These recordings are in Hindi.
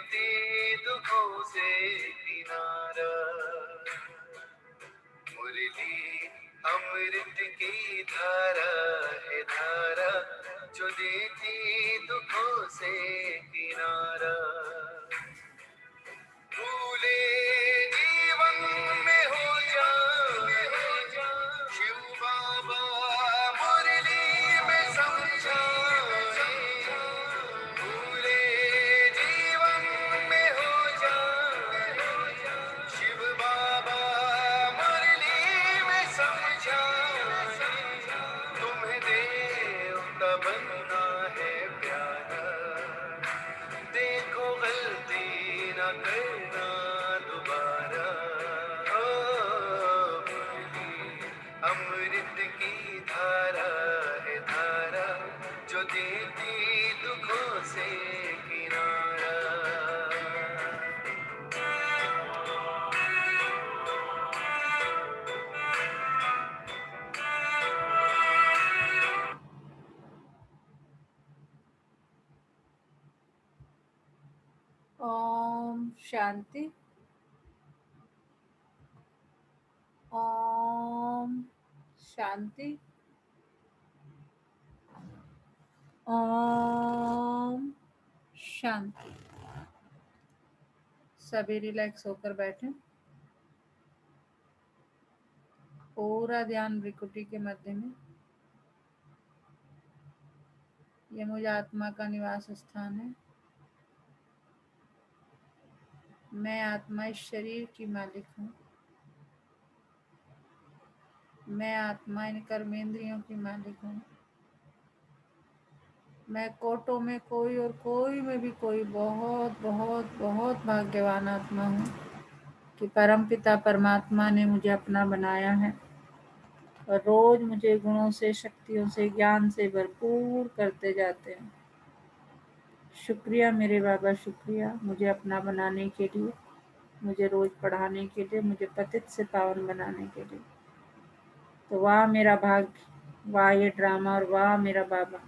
देती दुखों से किनारा। मुरली अमृत की धारा है धारा, जो देती दुखों से किनारा। भूले जीवन में हो जाए शिव बाबा मुरली में समझाए। भूले जीवन में हो जाए शिव बाबा मुरली में समझाए। तुम्हें देवता बनना है प्यारा, देखो गलती न करना दोबारा। ओ मुरली अमृत की धारा है धारा, जो देती दुखों से किनारा। ओम शांति। ओम शांति। ओम शांति। सभी रिलैक्स होकर बैठे। पूरा ध्यान भ्रिकुटी के मध्य में। ये मुझ आत्मा का निवास स्थान है। मैं आत्मा इस शरीर की मालिक हूँ। मैं आत्मा इन कर्मेंद्रियों की मालिक हूँ। मैं कोटों में कोई और कोई में भी कोई बहुत बहुत बहुत भाग्यवान आत्मा हूँ कि परमपिता परमात्मा ने मुझे अपना बनाया है और रोज मुझे गुणों से, शक्तियों से, ज्ञान से भरपूर करते जाते हैं। शुक्रिया मेरे बाबा, शुक्रिया मुझे अपना बनाने के लिए, मुझे रोज पढ़ाने के लिए, मुझे पतित से पावन बनाने के लिए। तो वाह मेरा भाग्य, वाह ये ड्रामा, और वाह मेरा बाबा।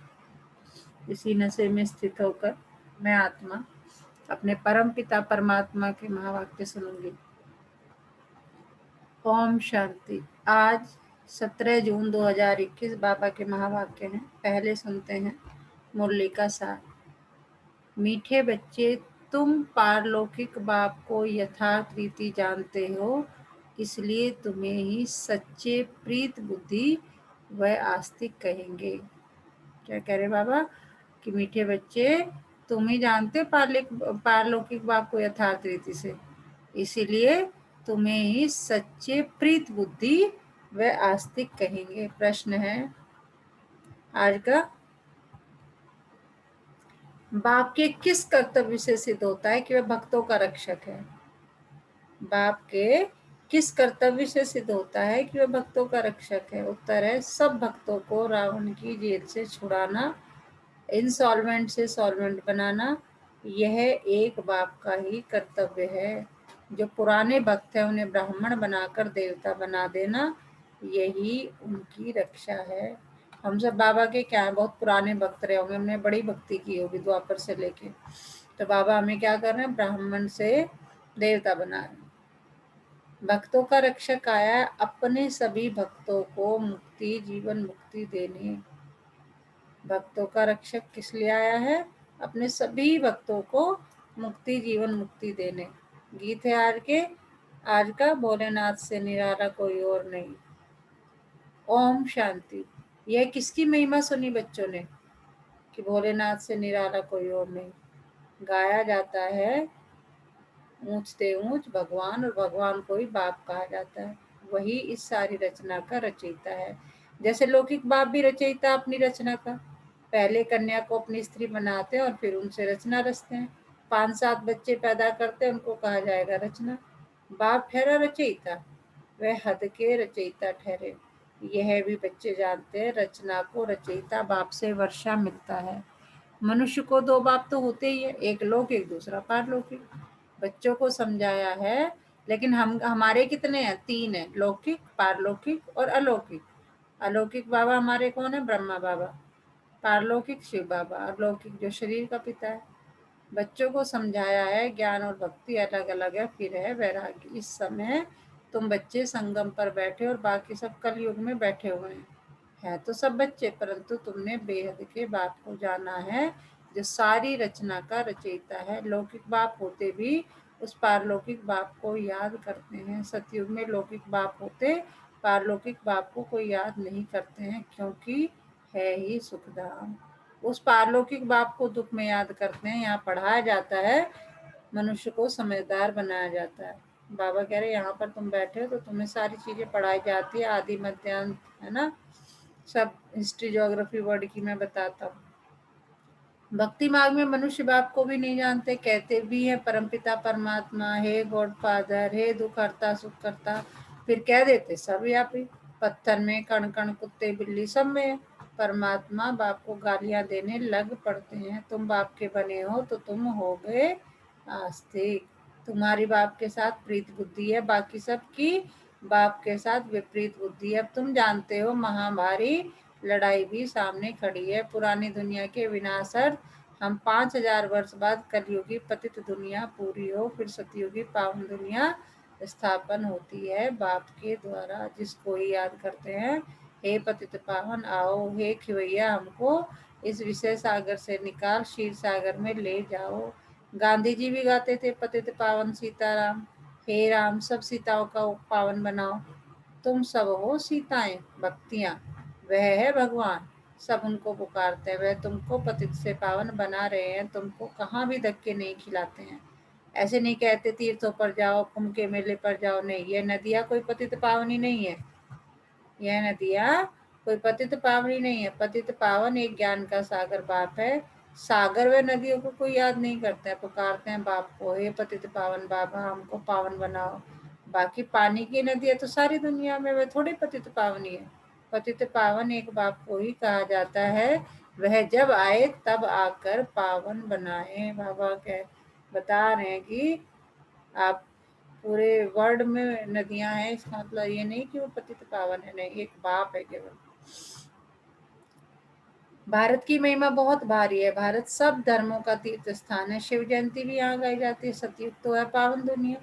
इसी नशे में स्थित होकर मैं आत्मा अपने परम पिता परमात्मा के महावाक्य सुनूंगी। ओम शांति। आज 17 जून 2021 बाबा के महावाक्य हैं। पहले सुनते हैं मुरली का सार। मीठे बच्चे, तुम पारलौकिक बाप को यथार्थ रीति जानते हो, इसलिए तुम्हें ही सच्चे प्रीत बुद्धि व आस्तिक कहेंगे। क्या कह रहे बाबा कि मीठे बच्चे, तुम ही जानते पारलौकिक बाप को यथार्थ रीति से, इसीलिए तुम्हें ही सच्चे प्रीत बुद्धि व आस्तिक कहेंगे। प्रश्न है आज का, बाप के किस कर्तव्य से सिद्ध होता है कि वह भक्तों का रक्षक है? बाप के किस कर्तव्य से सिद्ध होता है कि वह भक्तों का रक्षक है? उत्तर है, सब भक्तों को रावण की जेल से छुड़ाना, इंसॉल्वेंट से सॉल्वेंट बनाना, यह एक बाप का ही कर्तव्य है। जो पुराने भक्त हैं उन्हें ब्राह्मण बनाकर देवता बना देना, यही उनकी रक्षा है। हम सब बाबा के क्या है, बहुत पुराने भक्त रहे होंगे, हमने बड़ी भक्ति की होगी द्वापर से लेके, तो बाबा हमें क्या कर रहे हैं, ब्राह्मण से देवता बना रहे हैं। भक्तों का रक्षक आया है अपने सभी भक्तों को मुक्ति, जीवन मुक्ति देने। भक्तों का रक्षक किस लिए आया है? अपने सभी भक्तों को मुक्ति, जीवन मुक्ति देने। गीत है आज का, भोलेनाथ से निराला कोई और नहीं। ओम शांति। यह किसकी महिमा सुनी बच्चों ने कि भोलेनाथ से निराला कोई और नहीं? गाया जाता है ऊंचते ऊंच भगवान, और भगवान को ही बाप कहा जाता है। वही इस सारी रचना का रचयिता है। जैसे लौकिक बाप भी रचयिता अपनी रचना का, पहले कन्या को अपनी स्त्री बनाते हैं और फिर उनसे रचना रचते हैं। 5-7 बच्चे पैदा करते हैं, उनको कहा जाएगा रचना। बाप ठहरा रचयिता, वह हद के रचयिता ठहरे। यह भी बच्चे जानते हैं, रचना को रचयिता बाप से वर्षा मिलता है। मनुष्य को 2 बाप तो होते ही है, एक लौकिक दूसरा पारलौकिक। बच्चों को समझाया है, लेकिन हमारे कितने हैं? 3 है, लौकिक, पारलौकिक और अलौकिक। अलौकिक बाबा हमारे कौन है? ब्रह्मा बाबा। पारलौकिक शिव बाबा, और लौकिक जो शरीर का पिता है। बच्चों को समझाया है ज्ञान और भक्ति अलग अलग है, फिर है वैराग्य। इस समय तुम बच्चे संगम पर बैठे और बाकी सब कलयुग में बैठे हुए हैं। है तो सब बच्चे, परंतु तुमने बेहद के बाप को जाना है, जो सारी रचना का रचयिता है। लौकिक बाप होते भी उस पारलौकिक बाप को याद करते हैं। सतयुग में लौकिक बाप होते पारलौकिक बाप को कोई याद नहीं करते हैं, क्योंकि है ही सुखधाम। उस पारलौकिक बाप को दुख में याद करते हैं। यहाँ पढ़ाया जाता है, मनुष्य को समझदार बनाया जाता है। बाबा कह रहे यहाँ पर तुम बैठे हो तो तुम्हें सारी चीजें पढ़ाई जाती है, आदि मध्य अंत, है ना। सब हिस्ट्री ज्योग्राफी वर्ड की मैं बताता हूँ। भक्ति मार्ग में मनुष्य बाप को भी नहीं जानते, कहते भी है परमपिता परमात्मा, हे गॉड फादर, हे दुख हरता सुख करता, फिर कह देते सर्वव्यापी। पत्थर में कण कण, कुत्ते बिल्ली सब में है। परमात्मा बाप को गालियां देने लग पड़ते हैं। तुम बाप के बने हो तो तुम हो गए आस्तिक। तुम्हारी बाप के साथ प्रीत बुद्धि है, बाकी सब की बाप के साथ विपरीत बुद्धि है। अब तुम जानते हो महाभारी लड़ाई भी सामने खड़ी है। पुरानी दुनिया के विनाशर हम 5000 वर्ष बाद कलयुगी पतित दुनिया पूरी हो, फिर सतयुगी पावन दुनिया स्थापन होती है बाप के द्वारा, जिसको ही याद करते हैं। हे पतित पावन आओ, हे खिवैया हमको इस विषय सागर से निकाल, क्षीर सागर में ले जाओ। गांधी जी भी गाते थे पतित पावन सीताराम, हे राम सब सीताओं का पावन बनाओ। तुम सब हो सीताएं भक्तियां, वह है भगवान, सब उनको पुकारते हैं। वह तुमको पतित से पावन बना रहे हैं, तुमको कहाँ भी धक्के नहीं खिलाते हैं। ऐसे नहीं कहते तीर्थों पर जाओ, कुंभ के मेले पर जाओ, नहीं, ये नदियाँ कोई पतित पावनी नहीं है। यह नदियाँ कोई पतित पावनी नहीं है। पतित पावन एक ज्ञान का सागर बाप है। सागर व नदियों को कोई याद नहीं करता है, पुकारते हैं बाप को, हे पतित पावन बाबा हमको पावन बनाओ। बाकी पानी की नदियाँ तो सारी दुनिया में, वह थोड़ी पतित पावनी है। पतित पावन एक बाप को ही कहा जाता है, वह जब आए तब आकर पावन बनाए। बाबा कह बता रहे हैं कि आप पूरे वर्ल्ड में नदियां हैं, इसका मतलब ये नहीं कि वो पतित पावन है, नहीं, एक बाप है केवल। भारत की महिमा बहुत भारी है। भारत सब धर्मों का तीर्थ स्थान है। शिव जयंती भी यहाँ गाई जाती है। सतयुग तो है पावन दुनिया,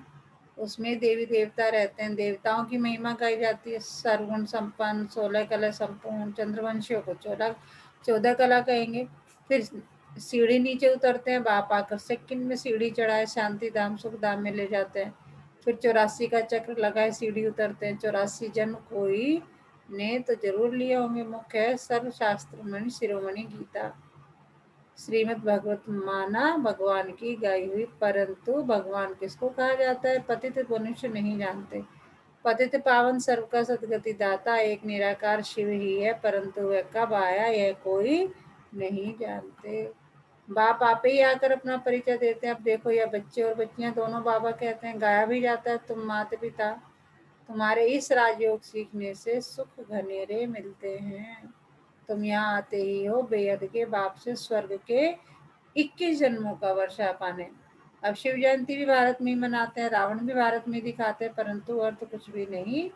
उसमें देवी देवता रहते हैं, देवताओं की महिमा गाई जाती है। सर्वगुण संपन्न, 16 कला संपूर्ण, चंद्रवंशियों को 14 कला कहेंगे। फिर सीढ़ी नीचे उतरते हैं, बाप आकर सेकंड में सीढ़ी चढ़ाए शांति धाम सुख धाम में ले जाते हैं। फिर 84 का चक्र लगाए सीढ़ी उतरते हैं। 84 जन्म कोई ने तो जरूर लिए होंगे। मुख्य है सर्वशास्त्र मणि शिरोमणि गीता, श्रीमद् भगवत माना भगवान की गाई हुई। परंतु भगवान किसको कहा जाता है, पतित मनुष्य नहीं जानते। पतित पावन सर्व का सदगति दाता एक निराकार शिव ही है, परंतु वह कब आया यह कोई नहीं जानते। बाप आप ही आकर अपना परिचय देते हैं। अब देखो यह बच्चे और बच्चियां दोनों बाबा कहते हैं, गाया भी जाता है, तुम माता पिता, तुम्हारे इस राजयोग सीखने से सुख घनेरे मिलते हैं। तुम यहाँ आते ही हो बेहद के बाप से स्वर्ग के 21 जन्मों का वर्षा पाने। अब शिव जयंती भी भारत में ही मनाते हैं, रावण भी भारत में दिखाते हैं, परंतु अर्थ कुछ भी नहीं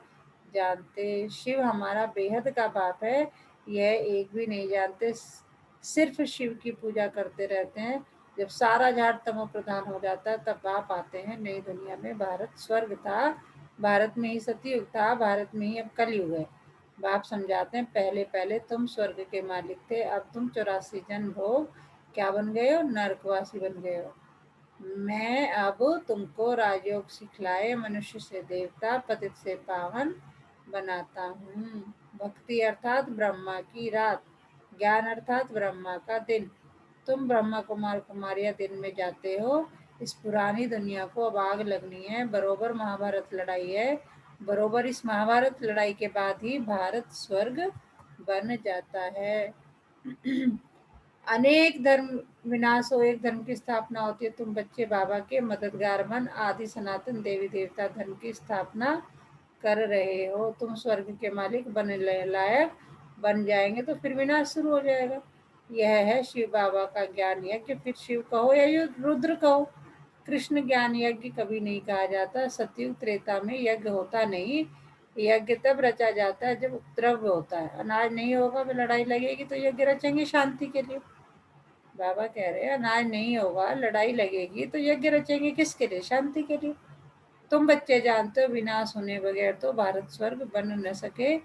जानते। शिव हमारा बेहद का बाप है, यह एक भी नहीं जानते, सिर्फ शिव की पूजा करते रहते हैं। जब सारा झाड़ तमो प्रधान हो जाता है तब बाप आते हैं नई दुनिया में। भारत स्वर्ग था, भारत में ही सतयुग था, भारत में ही अब कलयुग है। बाप समझाते हैं पहले पहले तुम स्वर्ग के मालिक थे, अब तुम 84 जन्म भोग क्या बन गए हो, नरकवासी बन गए हो। मैं अब तुमको राजयोग सिखलाए मनुष्य से देवता पतित से पावन बनाता हूँ। भक्ति अर्थात ब्रह्मा की रात, ज्ञान अर्थात ब्रह्मा का दिन। तुम ब्रह्मा कुमार कुमारियां दिन में जाते हो। इस पुरानी दुनिया को अब आग लगनी है। बरोबर महाभारत लड़ाई है, बरोबर इस महाभारत लड़ाई के बाद ही भारत स्वर्ग बन जाता है। अनेक धर्म विनाश हो, एक धर्म की स्थापना होती है। तुम बच्चे बाबा के मददगार बन आदि सनातन देवी देवता धर्म की स्थापना कर रहे हो। तुम स्वर्ग के मालिक बन लायक बन जाएंगे तो फिर विनाश शुरू हो जाएगा। यह है शिव बाबा का ज्ञान यज्ञ। फिर शिव कहो या रुद्र कहो, कृष्ण ज्ञान यज्ञ कभी नहीं कहा जाता। सतयुग त्रेता में यज्ञ होता नहीं, यज्ञ तब रचा जाता है जब उपद्रव होता है। अनाज नहीं होगा, फिर लड़ाई लगेगी तो यज्ञ रचेंगे शांति के लिए। बाबा कह रहे हैं अनाज नहीं होगा, लड़ाई लगेगी तो यज्ञ रचेंगे किसके लिए? शांति के लिए। तुम बच्चे जानते हो विनाश होने बगैर तो भारत स्वर्ग बन न सके।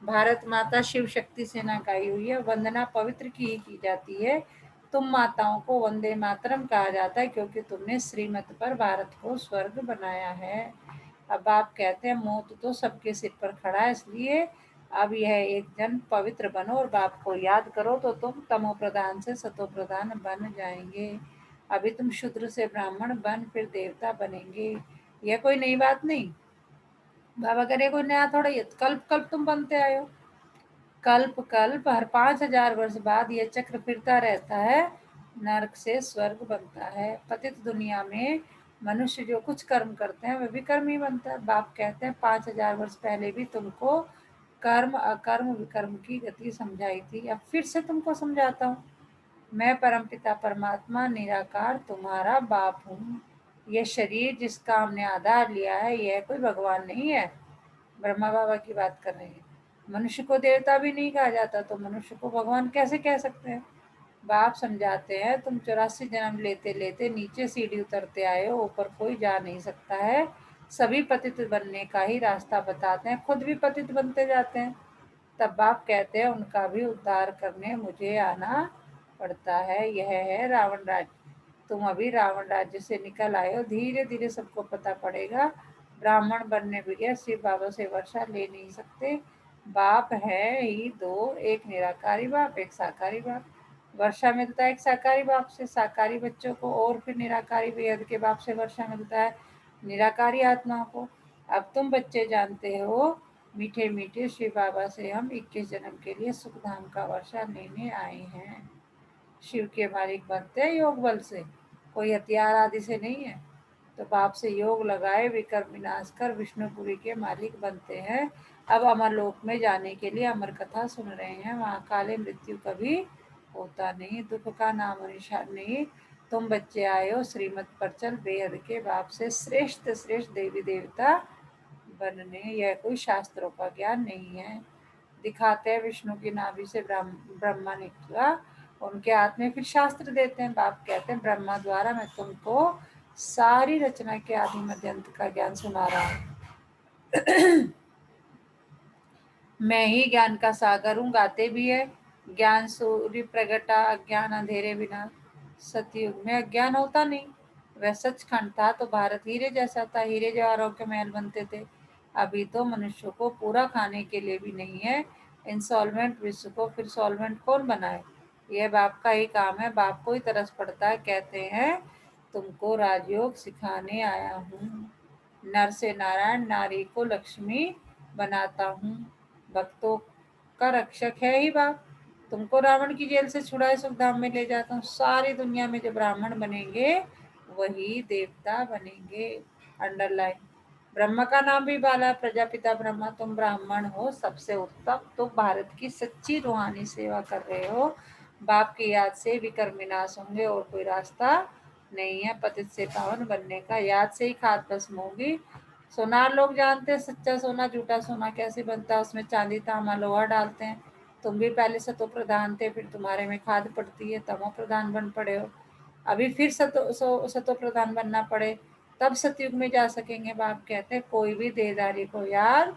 भारत माता शिव शक्ति से ना गाई हुई है, वंदना पवित्र की जाती है। तुम माताओं को वंदे मातरम कहा जाता है क्योंकि तुमने श्रीमत पर भारत को स्वर्ग बनाया है। अब आप कहते हैं मौत तो सबके सिर पर खड़ा है, इसलिए अब यह एक जन पवित्र बनो और बाप को याद करो तो तुम तमो प्रधान से सतो प्रधान बन जाएंगे। अभी तुम शूद्र से ब्राह्मण बन फिर देवता बनेंगे। यह कोई नई बात नहीं। बाबा करे कोई नया थोड़ा, ये कल्प कल्प तुम बनते आए हो। कल्प कल्प हर 5,000 वर्ष बाद यह चक्र फिरता रहता है। नरक से स्वर्ग बनता है। पतित दुनिया में मनुष्य जो कुछ कर्म करते हैं वह भी कर्म ही बनता है। बाप कहते हैं 5,000 वर्ष पहले भी तुमको कर्म अकर्म विकर्म की गति समझाई थी, अब फिर से तुमको समझाता हूँ। मैं परमपिता परमात्मा निराकार तुम्हारा बाप हूँ। यह शरीर जिसका हमने आधार लिया है यह कोई भगवान नहीं है। ब्रह्मा बाबा की बात कर रहे हैं। मनुष्य को देवता भी नहीं कहा जाता तो मनुष्य को भगवान कैसे कह सकते हैं? बाप समझाते हैं तुम 84 जन्म लेते लेते नीचे सीढ़ी उतरते आए हो, ऊपर कोई जा नहीं सकता है। सभी पतित बनने का ही रास्ता बताते हैं, खुद भी पतित बनते जाते हैं। तब बाप कहते हैं उनका भी उद्धार करने मुझे आना पड़ता है। यह है रावण राज्य। तुम अभी रावण राज्य से निकल आए हो, धीरे धीरे सबको पता पड़ेगा। ब्राह्मण बनने बगैर शिव बाबा से वर्षा ले नहीं सकते। बाप है ही दो, एक निराकारी बाप एक साकारी बाप। वर्षा मिलता है एक साकारी बाप से साकारी बच्चों को, और फिर निराकारी बेहद के बाप से वर्षा मिलता है निराकारी आत्माओं को। अब तुम बच्चे जानते हो मीठे मीठे शिव बाबा से हम 21 जन्म के लिए सुखधाम का वर्षा लेने आए हैं। शिव के मालिक बनते हैं योग बल से, कोई हथियार आदि से नहीं है। तो बाप से योग लगाए विकर्म विनाश कर विष्णुपुरी के मालिक बनते हैं। अब अमरलोक में जाने के लिए अमर कथा सुन रहे हैं, वहाँ काले मृत्यु कभी होता नहीं, दुख का नाम निशान नहीं। तुम बच्चे आए हो श्रीमत पर चल बेहद के बाप से श्रेष्ठ श्रेष्ठ देवी देवता बनने। यह कोई शास्त्रों का ज्ञान नहीं है। दिखाते हैं विष्णु की नाभि से ब्रह्मा निकला, उनके हाथ में फिर शास्त्र देते हैं। बाप कहते हैं ब्रह्मा द्वारा मैं तुमको सारी रचना के आदि मध्य अंत का ज्ञान सुना रहा हूँ। मैं ही ज्ञान का सागर हूँ, गाते भी है ज्ञान सूर्य प्रगटा अज्ञान अंधेरे बिना। सतयुग में अज्ञान होता नहीं, वह सचखंड था तो भारत हीरे जैसा था, हीरे जवाहरों के महल बनते थे। अभी तो मनुष्य को पूरा खाने के लिए भी नहीं है। इंसॉल्वेंट विश्व को फिर सॉल्वेंट कौन बनाए? यह बाप का ही काम है। बाप को ही तरस पड़ता है, कहते हैं तुमको राजयोग सिखाने आया हूँ। नर से नारायण नारी को लक्ष्मी बनाता हूँ, भक्तों का रक्षक है ही बाप। तुमको रावण की जेल से छुड़ाए सुखधाम में ले जाता हूँ। सारी दुनिया में जो ब्राह्मण बनेंगे वही देवता बनेंगे। अंडरलाइन। ब्रह्मा का नाम भी बाला, प्रजापिता ब्रह्मा। तुम ब्राह्मण हो सबसे उत्तम, तुम भारत की सच्ची रूहानी सेवा कर रहे हो। बाप की याद से विकर्म विनाश होंगे और कोई रास्ता नहीं है पतित से पावन बनने का। याद से ही खाद भस्म होगी। सोनार लोग जानते हैं सच्चा सोना झूठा सोना कैसे बनता है, उसमें चांदी तांबा लोहा डालते हैं। तुम भी पहले सतो प्रधान थे, फिर तुम्हारे में खाद पड़ती है, तमो प्रधान बन पड़े हो। अभी फिर सतो प्रधान बनना पड़े तब सतयुग में जा सकेंगे। बाप कहते हैं कोई भी देहधारी को याद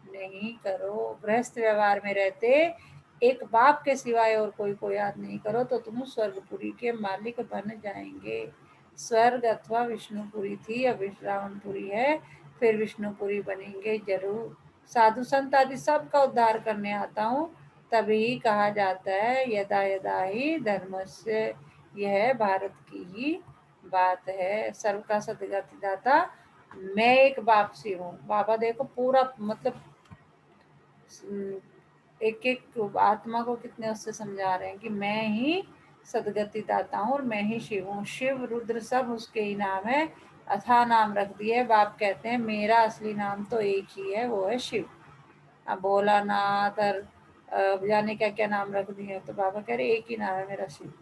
नहीं करो। गृहस्थ व्यवहार में रहते एक बाप के सिवाय और कोई को याद नहीं करो तो तुम स्वर्गपुरी के मालिक बन जाएंगे। स्वर्ग अथवा विष्णुपुरी थी, अब रावणपुरी है, फिर विष्णुपुरी बनेंगे जरूर। साधु संत आदि सबका उद्धार करने आता हूँ, तभी कहा जाता है यदा यदा ही धर्मस्य। यह भारत की ही बात है। सर्व का सदगति दाता मैं एक बाप सी हूँ। बाबा देखो पूरा मतलब एक एक आत्मा को कितने उससे समझा रहे हैं कि मैं ही सदगति दाता हूँ और मैं ही शिव हूँ। शिव रुद्र सब उसके ही नाम है, अथाह नाम रख दिए। बाप कहते हैं मेरा असली नाम तो एक ही है, वो है शिव। अब भोलानाथ और जाने क्या क्या नाम रख दिए, तो बाबा कह रहे एक ही नाम है मेरा शिव।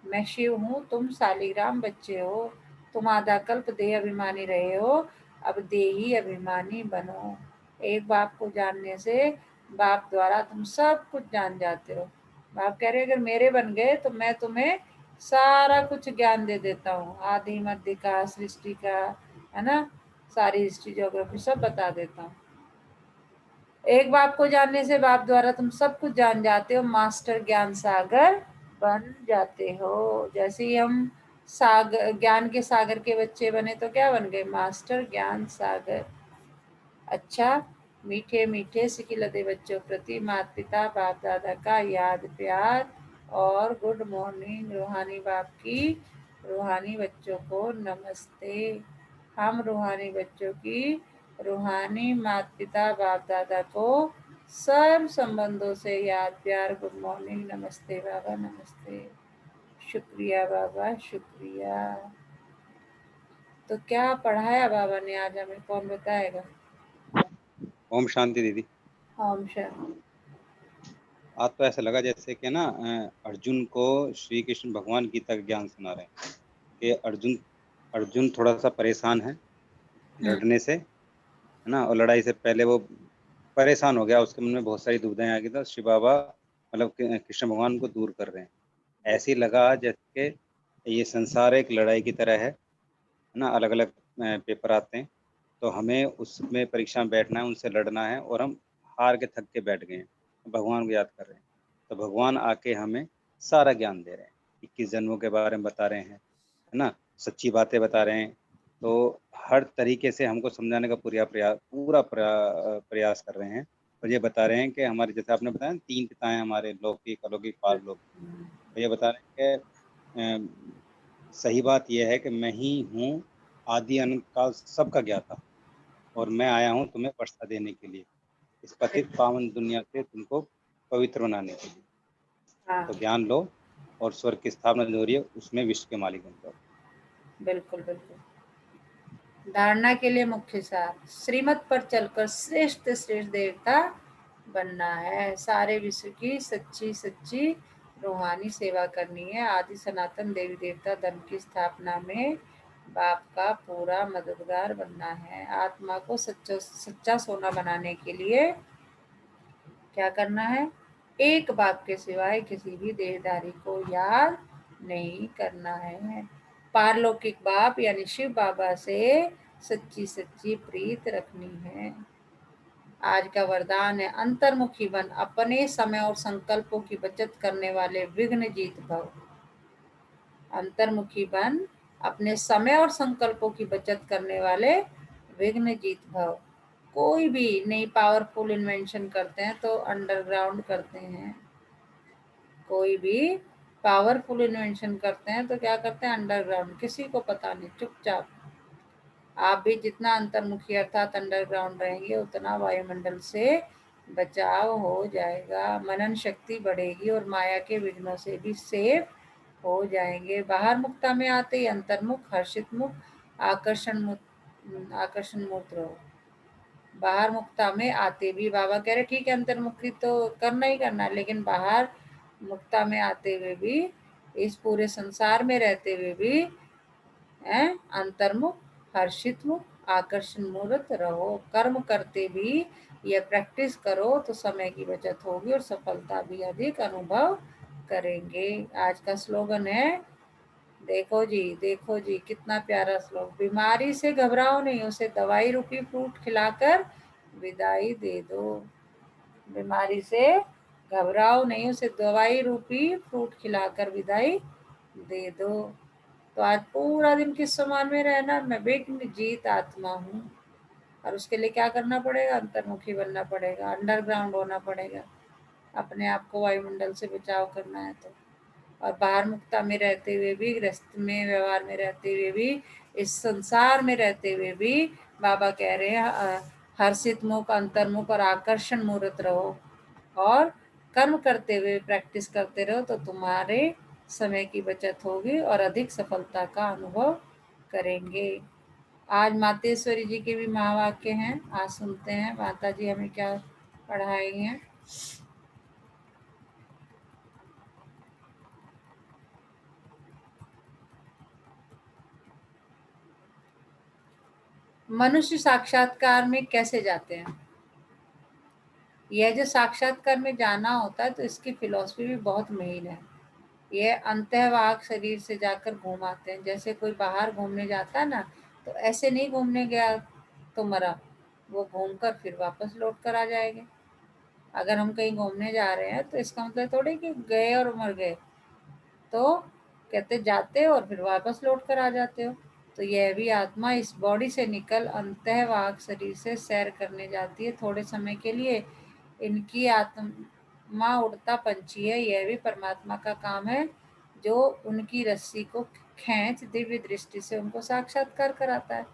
मैं शिव हूँ, तुम शालिग्राम बच्चे हो। तुम आधा कल्प देह अभिमानी रहे हो, अब देही अभिमानी बनो। एक बाप को जानने से बाप द्वारा तुम सब कुछ जान जाते हो। बाप कह रहे अगर मेरे बन गए तो मैं तुम्हें सारा कुछ ज्ञान दे देता हूँ, आदि मध्य का, सृष्टि का, है ना, सारी हिस्ट्री ज्योग्राफी सब बता देता हूँ। एक बाप को जानने से बाप द्वारा तुम सब कुछ जान जाते हो, मास्टर ज्ञान सागर बन जाते हो। जैसे ही हम सागर, ज्ञान के सागर के बच्चे बने तो क्या बन गए? मास्टर ज्ञान सागर। अच्छा, मीठे मीठे सिखिलते बच्चों प्रति माता पिता बाप दादा का याद प्यार और गुड मॉर्निंग। रूहानी बाप की रूहानी बच्चों को नमस्ते। हम रूहानी बच्चों की रूहानी माता पिता बाप दादा को सब संबंधों से याद प्यार, गुड मॉर्निंग, नमस्ते बाबा, नमस्ते, शुक्रिया बाबा, शुक्रिया। तो क्या पढ़ाया बाबा ने आज हमें, कौन बताएगा? ओम शांति दीदी। ओम शांति। आज तो ऐसा लगा जैसे कि ना अर्जुन को श्री कृष्ण भगवान गीता का ज्ञान सुना रहे हैं कि अर्जुन थोड़ा सा परेशान है लड़ने से, है ना, और लड़ाई से पहले वो परेशान हो गया, उसके मन में बहुत सारी दुविधाएं आ गई, तो शिव बाबा मतलब कृष्ण भगवान को दूर कर रहे हैं। ऐसे ही लगा जैसे कि ये संसार एक लड़ाई की तरह है ना, अलग अलग पेपर आते हैं, तो हमें उसमें परीक्षा में बैठना है, उनसे लड़ना है, और हम हार के थक के बैठ गए हैं, भगवान को याद कर रहे हैं, तो भगवान आके हमें सारा ज्ञान दे रहे हैं, 21 जन्मों के बारे में बता रहे हैं, है ना, सच्ची बातें बता रहे हैं, तो हर तरीके से हमको समझाने का पूरा प्रयास कर रहे हैं। और ये बता रहे हैं कि हमारे, जैसे आपने बताया 3 पिता हैं हमारे, लौकिक, अलौकिक, पारलौकिक, तो ये बता रहे हैं कि सही बात यह है कि मैं ही हूँ आदि अनंत काल सबका ज्ञाता, और मैं आया हूँ तुम्हें वर्षा देने के लिए, इस पतित पावन दुनिया से तुमको पवित्र बनाने के लिए। हाँ, तो ज्ञान लो और स्वर्ग की स्थापना जो हो रही है उसमें विश्व के मालिक बन जाओ। बिल्कुल बिल्कुल। धारणा के लिए मुख्य सार, श्रीमत पर चलकर श्रेष्ठ से श्रेष्ठ देवता बनना है, सारे विश्व की सच्ची सच्ची रूहानी सेवा करनी है, आदि सनातन देवी देवता धर्म की स्थापना में बाप का पूरा मददगार बनना है। आत्मा को सच्चा सोना बनाने के लिए क्या करना है? एक बाप के सिवाय किसी भी देहधारी को याद नहीं करना है। पारलौकिक बाप यानी शिव बाबा से सच्ची सच्ची प्रीत रखनी है। आज का वरदान है, अंतर्मुखी बन, अपने समय और संकल्पों की बचत करने वाले विघ्न जीत भव। अंतर्मुखी बन, अपने समय और संकल्पों की बचत करने वाले विघ्न जीत भव। कोई भी नई पावरफुल इन्वेंशन करते हैं तो अंडरग्राउंड करते हैं, कोई भी पावरफुल इन्वेंशन करते हैं तो क्या करते हैं? अंडरग्राउंड, किसी को पता नहीं, चुपचाप। आप भी जितना अंतर्मुखी अर्थात अंडरग्राउंड रहेंगे उतना वायुमंडल से बचाव हो जाएगा, मनन शक्ति बढ़ेगी और माया के विघ्नों से भी सेफ हो जाएंगे। बाहर मुक्ता में आते ही अंतर्मुख, हर्षित मुख, आकर्षण मुक्त रहो। बाहर मुक्ता में आते भी बाबा कह रहे ठीक है अंतर्मुखी तो करना ही करना है, लेकिन बाहर मुक्ता में आते हुए भी, इस पूरे संसार में रहते हुए भी अंतर्मुख, हर्षित मुख, आकर्षण मूर्त रहो। कर्म करते भी यह प्रैक्टिस करो तो समय की बचत होगी और सफलता भी अधिक अनुभव करेंगे। आज का स्लोगन है, देखो जी कितना प्यारा श्लोक, बीमारी से घबराओ नहीं, उसे दवाई रूपी फ्रूट खिलाकर विदाई दे दो। बीमारी से घबराओ नहीं, उसे दवाई रूपी फ्रूट खिलाकर विदाई दे दो। तो आज पूरा दिन किस समान में रहना? मैं विघ्न जीत आत्मा हूँ। और उसके लिए क्या करना पड़ेगा? अंतर्मुखी बनना पड़ेगा, अंडरग्राउंड होना पड़ेगा, अपने आप को वायुमंडल से बचाव करना है तो। और बाहर मुक्ता में रहते हुए भी, गृहस्थ में व्यवहार में रहते हुए भी, इस संसार में रहते हुए भी बाबा कह रहे हैं हर्षित मुख, अंतर्मुख और आकर्षण मूर्त रहो, और कर्म करते हुए प्रैक्टिस करते रहो तो तुम्हारे समय की बचत होगी और अधिक सफलता का अनुभव करेंगे। आज मातेश्वरी जी के भी महावाक्य हैं, आज सुनते हैं माता जी हमें क्या पढ़ाई हैं। मनुष्य साक्षात्कार में कैसे जाते हैं? यह जो साक्षात्कार में जाना होता है तो इसकी फिलॉसफी भी बहुत मेन है। ये अंतःवाक शरीर से जाकर घूम आते हैं। जैसे कोई बाहर घूमने जाता है ना, तो ऐसे नहीं घूमने गया तो मरा, वो घूमकर फिर वापस लौट कर आ जाएंगे। अगर हम कहीं घूमने जा रहे हैं तो इसका मतलब थोड़ी कि गए और मर गए, तो कहते जाते हो और फिर वापस लौट कर आ जाते हो। तो यह भी आत्मा इस बॉडी से निकल अंतःवाक शरीर से सैर करने जाती है थोड़े समय के लिए। इनकी आत्मा उड़ता पंछी है, यह भी परमात्मा का काम है, जो उनकी रस्सी को खींच दिव्य दृष्टि से उनको साक्षात्कार कराता है।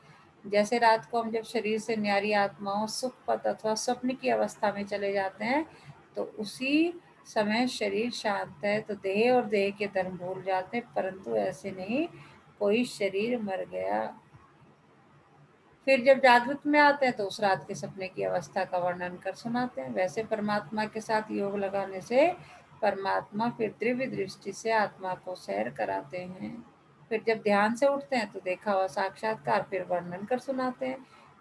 जैसे रात को हम जब शरीर से न्यारी आत्माओं सुखपथ अथवा स्वप्न की अवस्था में चले जाते हैं, तो उसी समय शरीर शांत है तो देह और देह के धर्म भूल जाते हैं, परंतु ऐसे नहीं, कोई शरीर मर गया। फिर जब जागृत में आते हैं तो उस रात के सपने की अवस्था का वर्णन कर सुनाते हैं। वैसे परमात्मा के साथ योग लगाने से परमात्मा फिर दिव्य दृष्टि से आत्मा को सैर कराते हैं। फिर जब ध्यान से उठते हैं तो देखा हुआ साक्षात्कार फिर वर्णन कर सुनाते हैं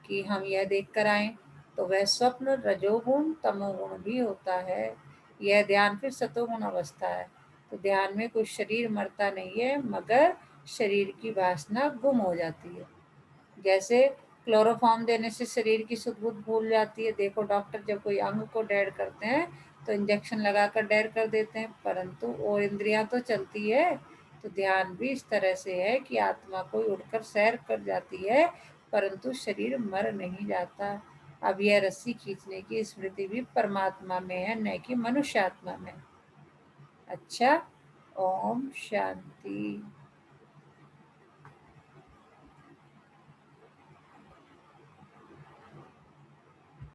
कि हम यह देख कर आए, तो वह स्वप्न रजोगुण तमोगुण भी होता है। यह ध्यान फिर सतोगुण अवस्था है। तो ध्यान में कोई शरीर मरता नहीं है, मगर शरीर की वासना गुम हो जाती है। जैसे क्लोरोफॉर्म देने से शरीर की सुध बुध भूल जाती है। देखो डॉक्टर जब कोई अंग को डेड करते हैं तो इंजेक्शन लगाकर डेड कर देते हैं, परंतु और इंद्रियां तो चलती है। तो ध्यान भी इस तरह से है कि आत्मा कोई उड़कर सैर कर जाती है, परंतु शरीर मर नहीं जाता। अब यह रस्सी खींचने की स्मृति भी परमात्मा में है, न कि मनुष्य आत्मा में। अच्छा, ओम शांति।